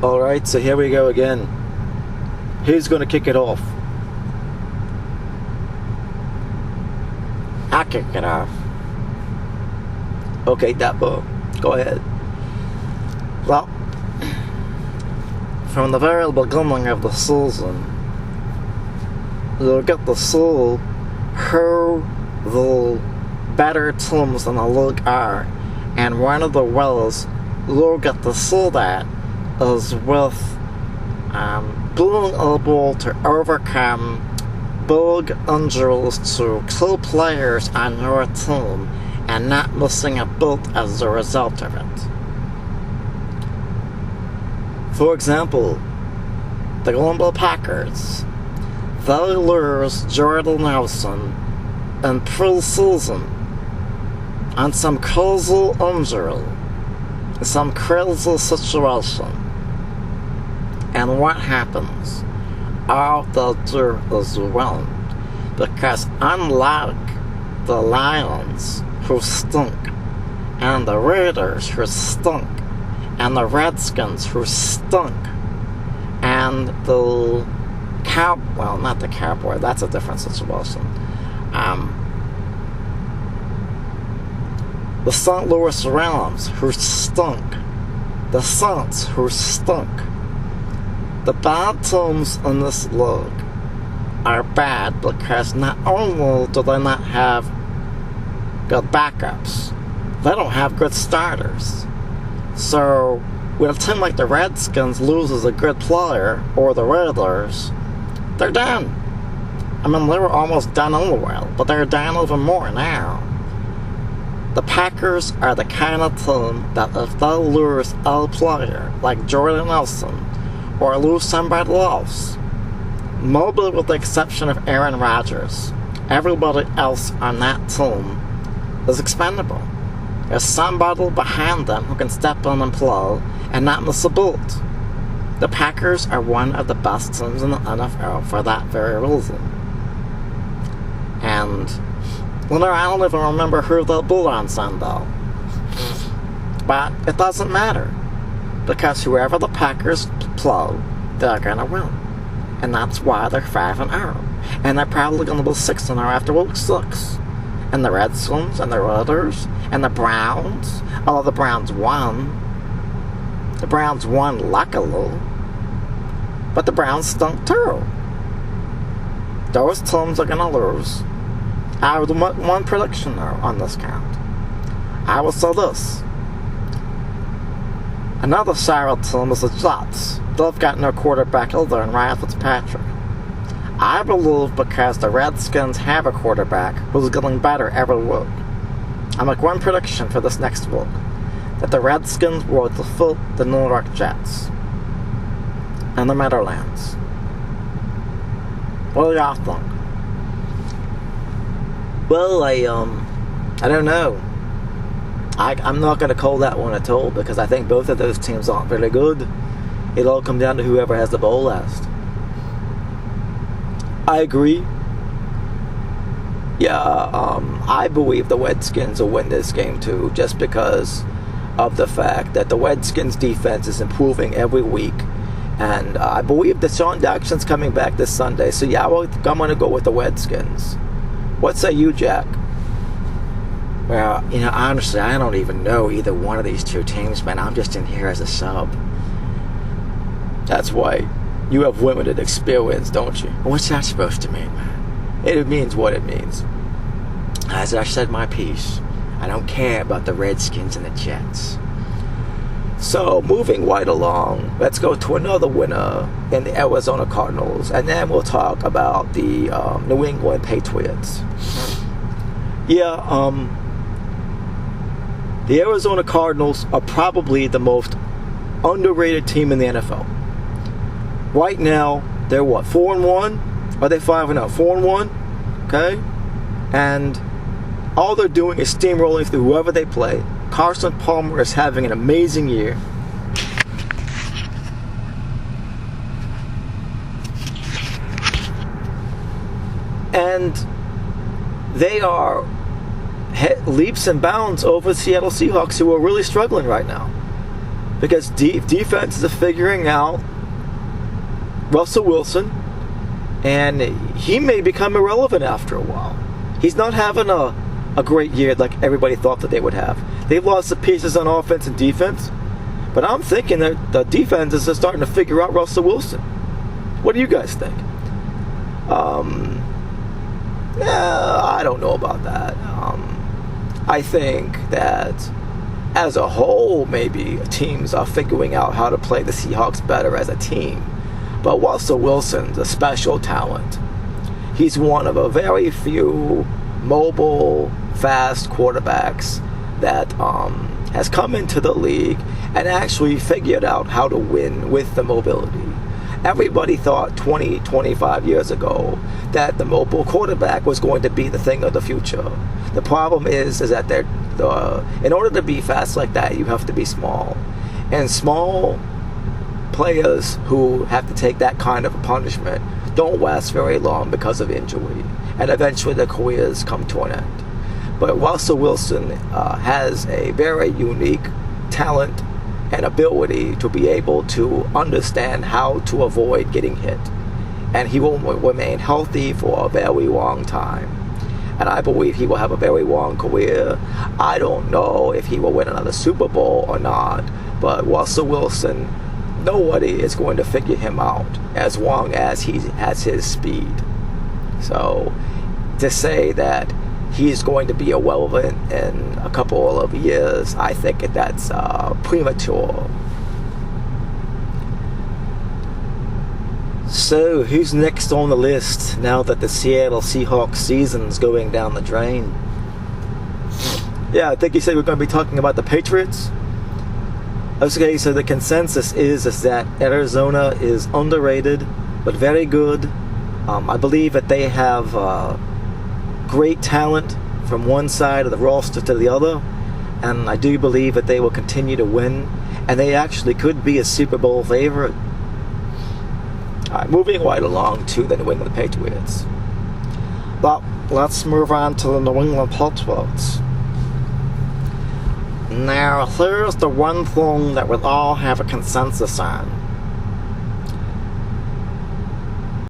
Alright, so here we go again. Who's going to kick it off? I'll kick it off. Okay, Dapper, go ahead. Well, from the very beginning of the season, you'll get to see who the better teams in the league are. And one of the ways you'll get to see that is with being able to overcome big injuries to key players on your team and not missing a beat as a result of it. For example, the Green Bay Packers, they lose Jordan Nelson in pre-season on some crazy injury, some crazy situation. And what happens? All they do is win. Because unlike the Lions, who stink, and the Raiders, who stink, and the Redskins, who stink, and the not the Cowboys, that's a different situation. The St. Louis Rams, who stink, the Saints, who stink. The bad teams in this league are bad because not only do they not have good backups, they don't have good starters. So when a team like the Redskins loses a good player, or the Raiders, they're done. I mean, they were almost done anyway, but they're done even more now. The Packers are the kind of team that if they lose a player like Jordan Nelson, or lose somebody else, maybe with the exception of Aaron Rodgers, everybody else on that team is expendable. There's somebody behind them who can step in and play and not miss a beat. The Packers are one of the best teams in the NFL for that very reason. And, I don't even remember who they'll beat on Sunday. But it doesn't matter. Because whoever the Packers play, they're gonna win. And that's why they're 5-0. And they're probably gonna be 6-0 after week 6. And the Redskins, and the Raiders, and the Browns, although the Browns won. The Browns won luckily. But the Browns stunk too. Those teams are gonna lose. I would make one prediction though on this count. I will say this. Another sour team is the Jets. They've got no quarterback either in Ryan Fitzpatrick. I believe because the Redskins have a quarterback who's getting better every week. I make one prediction for this next week. That the Redskins will defeat the New York Jets in the Meadowlands. What do y'all think? Well, I don't know. I'm not going to call that one at all because I think both of those teams aren't very good. It'll all come down to whoever has the ball last. I agree. Yeah, I believe the Redskins will win this game too, just because of the fact that the Redskins defense is improving every week. And I believe that Sean Jackson's coming back this Sunday. So yeah, I'm going to go with the Redskins. What say you, Jack? Well, honestly, I don't even know either one of these two teams, man. I'm just in here as a sub. That's why you have limited experience, don't you? What's that supposed to mean, man? It means what it means. As I said my piece, I don't care about the Redskins and the Jets. So, moving right along, let's go to another winner in the Arizona Cardinals, and then we'll talk about the New England Patriots. Yeah, the Arizona Cardinals are probably the most underrated team in the NFL. Right now, they're what, 4-1? Are they 5-0? 4-1? Okay? And all they're doing is steamrolling through whoever they play. Carson Palmer is having an amazing year. And they are leaps and bounds over the Seattle Seahawks, who are really struggling right now. because defenses are figuring out Russell Wilson, and he may become irrelevant after a while. He's not having a great year like everybody thought that they would have. They've lost the pieces on offense and defense, but I'm thinking that the defenses are starting to figure out Russell Wilson. What do you guys think? I don't know about that. I think that as a whole, maybe teams are figuring out how to play the Seahawks better as a team. But Russell Wilson's a special talent. He's one of a very few mobile, fast quarterbacks that has come into the league and actually figured out how to win with the mobility. Everybody thought 20, 25 years ago that the mobile quarterback was going to be the thing of the future. The problem is that in order to be fast like that, you have to be small. And small players who have to take that kind of a punishment don't last very long because of injury. And eventually their careers come to an end. But Russell Wilson has a very unique talent and ability to be able to understand how to avoid getting hit. And he will remain healthy for a very long time. And I believe he will have a very long career. I don't know if he will win another Super Bowl or not, but Russell Wilson, nobody is going to figure him out as long as he has his speed. So to say that he's going to be irrelevant in a couple of years, I think that's premature. So, who's next on the list now that the Seattle Seahawks season's going down the drain? Yeah, I think you said we're going to be talking about the Patriots. Okay, so the consensus is that Arizona is underrated, but very good. I believe that they have great talent from one side of the roster to the other, and I do believe that they will continue to win, and they actually could be a Super Bowl favorite. Alright, moving right along to the New England Patriots. But let's move on to the New England Patriots. Now, here's the one thing that we'll all have a consensus on.